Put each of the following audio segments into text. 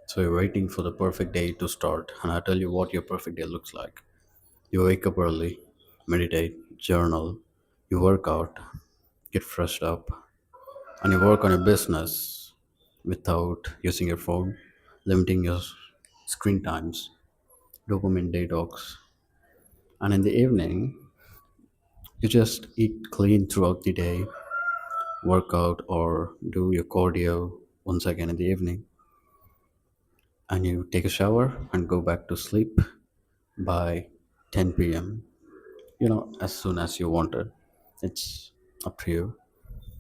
So you're waiting for the perfect day to start, and I tell you what your perfect day looks like. You wake up early, meditate, journal, you work out, get freshed up, and you work on your business without using your phone, limiting your screen times, dopamine detox. And in the evening, you just eat clean throughout the day, work out or do your cardio once again in the evening, and you take a shower and go back to sleep by 10 p.m. As soon as you want it. It's up to you.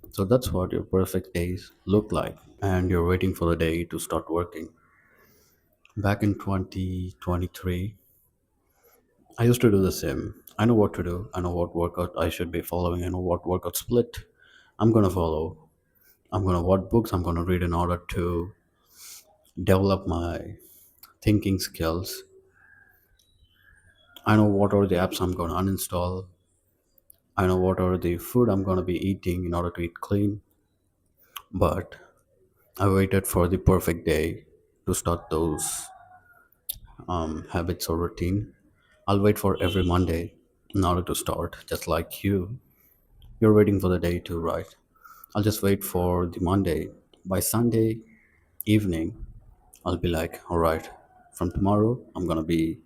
So that's what your perfect days look like, and you're waiting for the day to start working. Back in 2023, I used to do the same. I know what to do. I know what workout I should be following. I know what workout split I'm gonna follow. I'm gonna what books I'm gonna read in order to develop my thinking skills. I know what are the apps I'm gonna uninstall. I know what are the food I'm gonna be eating in order to eat clean. But I waited for the perfect day to start those habits or routine. I'll wait for every Monday in order to start, just like you. You're waiting for the day to write. I'll just wait for the Monday. By Sunday evening, I'll be like, all right, from tomorrow, I'm going to be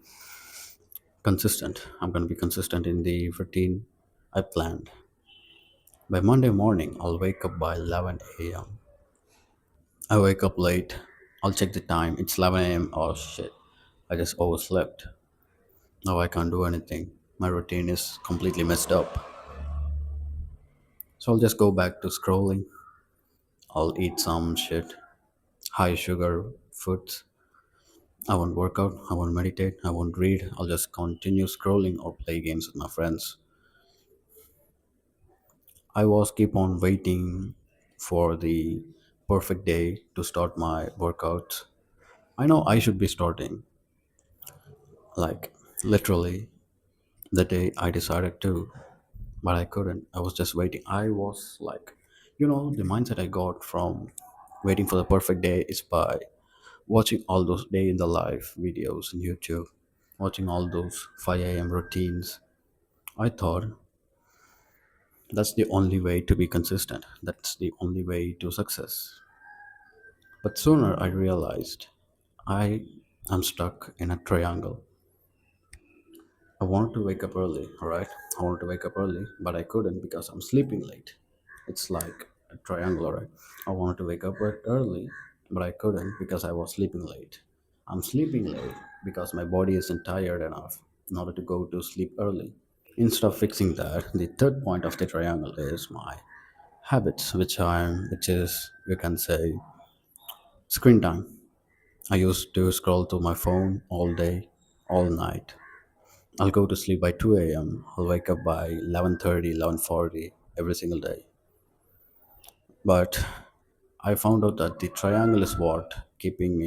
consistent. I'm going to be consistent in the routine I planned. By Monday morning, I'll wake up by 11 a.m. I wake up late. I'll check the time. It's 11 a.m. Oh shit. I just overslept. Now I can't do anything. My routine is completely messed up. So I'll just go back to scrolling. I'll eat some shit, high sugar foods. I won't work out. I won't meditate. I won't read. I'll just continue scrolling or play games with my friends. I was keep on waiting for the perfect day to start my workouts. I know I should be starting, like literally the day I decided to, but I couldn't. I was just waiting. I was like, the mindset I got from waiting for the perfect day is by watching all those day in the life videos on YouTube, watching all those 5 a.m. routines. I thought that's the only way to be consistent. That's the only way to success. But sooner I realized I am stuck in a triangle. I wanted to wake up early, alright? I wanted to wake up early, but I couldn't because I'm sleeping late. It's like a triangle, right? I wanted to wake up early, but I couldn't because I was sleeping late. I'm sleeping late because my body isn't tired enough in order to go to sleep early. Instead of fixing that, the third point of the triangle is my habits, which is, you can say, screen time. I used to scroll through my phone all day, all night. I'll go to sleep by 2 a.m. I'll wake up by 11:30, 11:40 every single day. But I found out that the triangle is what holding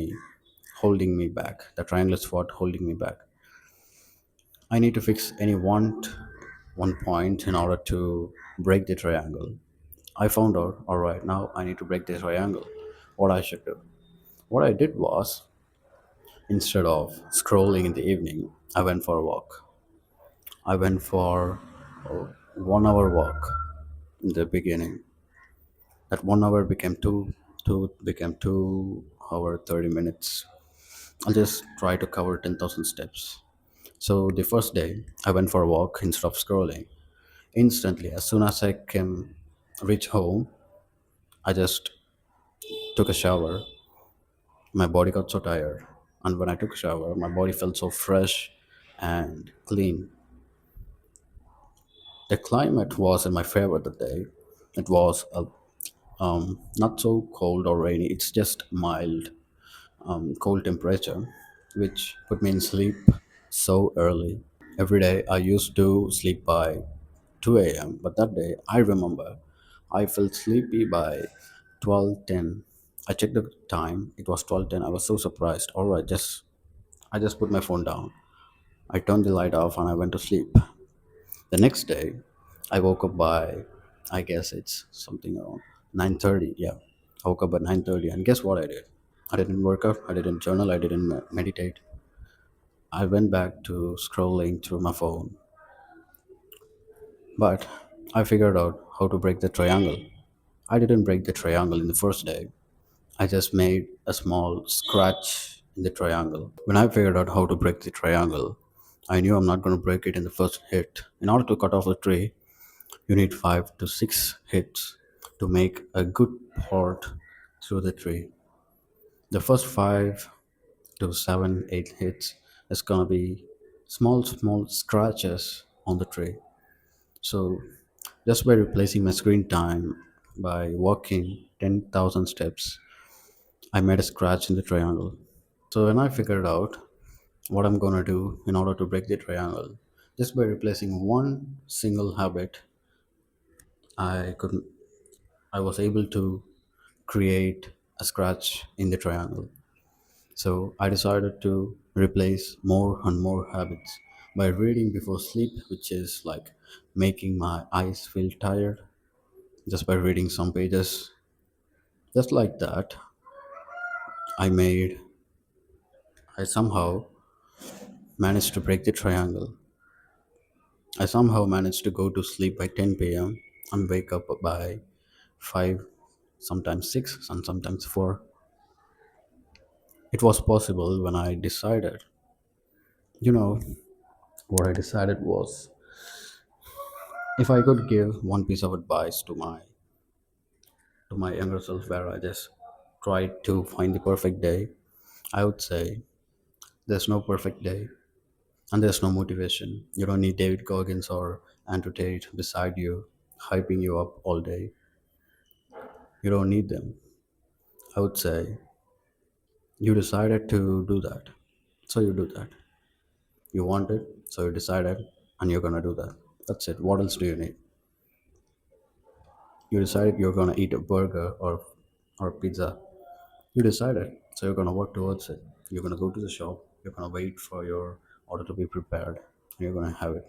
me back. The triangle is what holding me back. I need to fix one point in order to break the triangle. I found out, all right, now I need to break the triangle. What I should do. What I did was, instead of scrolling in the evening, I went for a walk. I went for a 1 hour walk in the beginning. That 1 hour became two became 2 hour 30 minutes. I'll just try to cover 10,000 steps. So the first day, I went for a walk instead of scrolling. Instantly, as soon as I came reach home, I just took a shower. My body got so tired, and when I took a shower, my body felt so fresh and clean. The climate was in my favor that day. It was not so cold or rainy. It's just mild, cold temperature, which put me in sleep so early. Every day I used to sleep by 2 a.m., but that day I remember I felt sleepy by 12:10. I checked the time, it was 12:10. I was so surprised. All right, I just put my phone down. I turned the light off and I went to sleep. The next day, I woke up by, I guess it's something around 9:30. Yeah, I woke up at 9:30, and guess what I did? I didn't work out, I didn't journal, I didn't meditate. I went back to scrolling through my phone. But I figured out how to break the triangle. I didn't break the triangle in the first day. I just made a small scratch in the triangle. When I figured out how to break the triangle, I knew I'm not going to break it in the first hit. In order to cut off a tree, you need 5 to 6 hits to make a good part through the tree. The first 5 to 7, 8 hits is going to be small, small scratches on the tree. So, just by replacing my screen time by walking 10,000 steps, I made a scratch in the triangle. So, when I figured out what I'm gonna do in order to break the triangle, just by replacing one single habit, I could I was able to create a scratch in the triangle. So I decided to replace more and more habits by reading before sleep, which is like making my eyes feel tired just by reading some pages. Just like that, I made, I somehow managed to break the triangle. I somehow managed to go to sleep by 10 p.m. and wake up by 5, sometimes 6, and sometimes 4. It was possible when I decided. You know, what I decided was if I could give one piece of advice to my younger self where I just tried to find the perfect day, I would say there's no perfect day. And there's no motivation. You don't need David Goggins or Andrew Tate beside you, hyping you up all day. You don't need them. I would say you decided to do that. So you do that. You want it, so you decided, and you're gonna do that. That's it. What else do you need? You decided you're gonna eat a burger or pizza. You decided, so you're gonna work towards it. You're gonna go to the shop, you're gonna wait for your order to be prepared, and you're gonna have it.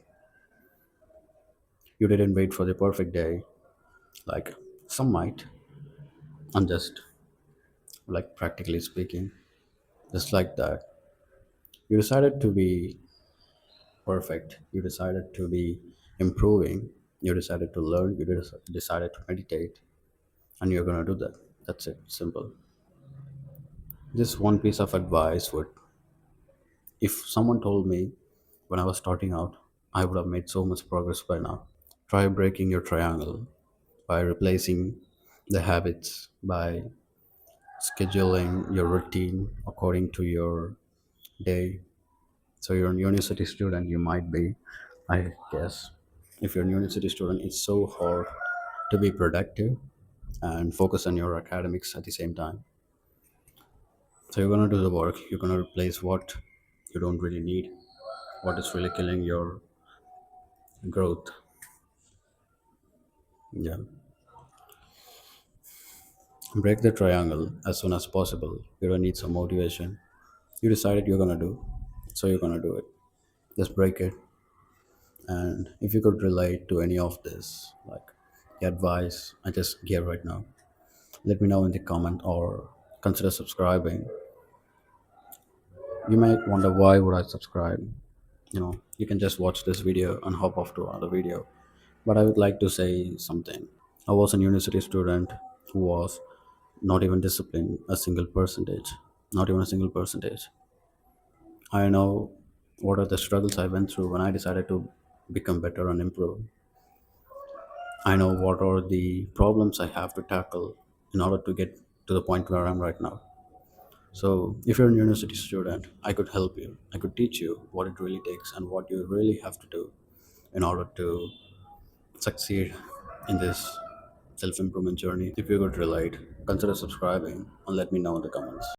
You didn't wait for the perfect day, like some might. I'm just like practically speaking, just like that. You decided to be perfect, you decided to be improving, you decided to learn, you decided to meditate, and you're going to do that. That's it, simple. This one piece of advice would, if someone told me when I was starting out, I would have made so much progress by now. Try breaking your triangle by replacing the habits, by scheduling your routine according to your day. So you're a university student, you might be, I guess. If you're a university student, it's so hard to be productive and focus on your academics at the same time. So you're gonna do the work, you're gonna replace what you don't really need, what is really killing your growth. Yeah. Break the triangle as soon as possible. You don't need some motivation. You decided you're gonna do, so you're gonna do it. Just break it. And if you could relate to any of this, like the advice I just gave right now, let me know in the comment or consider subscribing. You might wonder why would I subscribe. You can just watch this video and hop off to another video. But I would like to say something. I was a university student who was not even disciplined a single percentage. Not even a single percentage. I know what are the struggles I went through when I decided to become better and improve. I know what are the problems I have to tackle in order to get to the point where I'm right now. So, if you're a university student, I could help you. I could teach you what it really takes and what you really have to do in order to succeed in this self improvement journey. If you could relate, consider subscribing and let me know in the comments.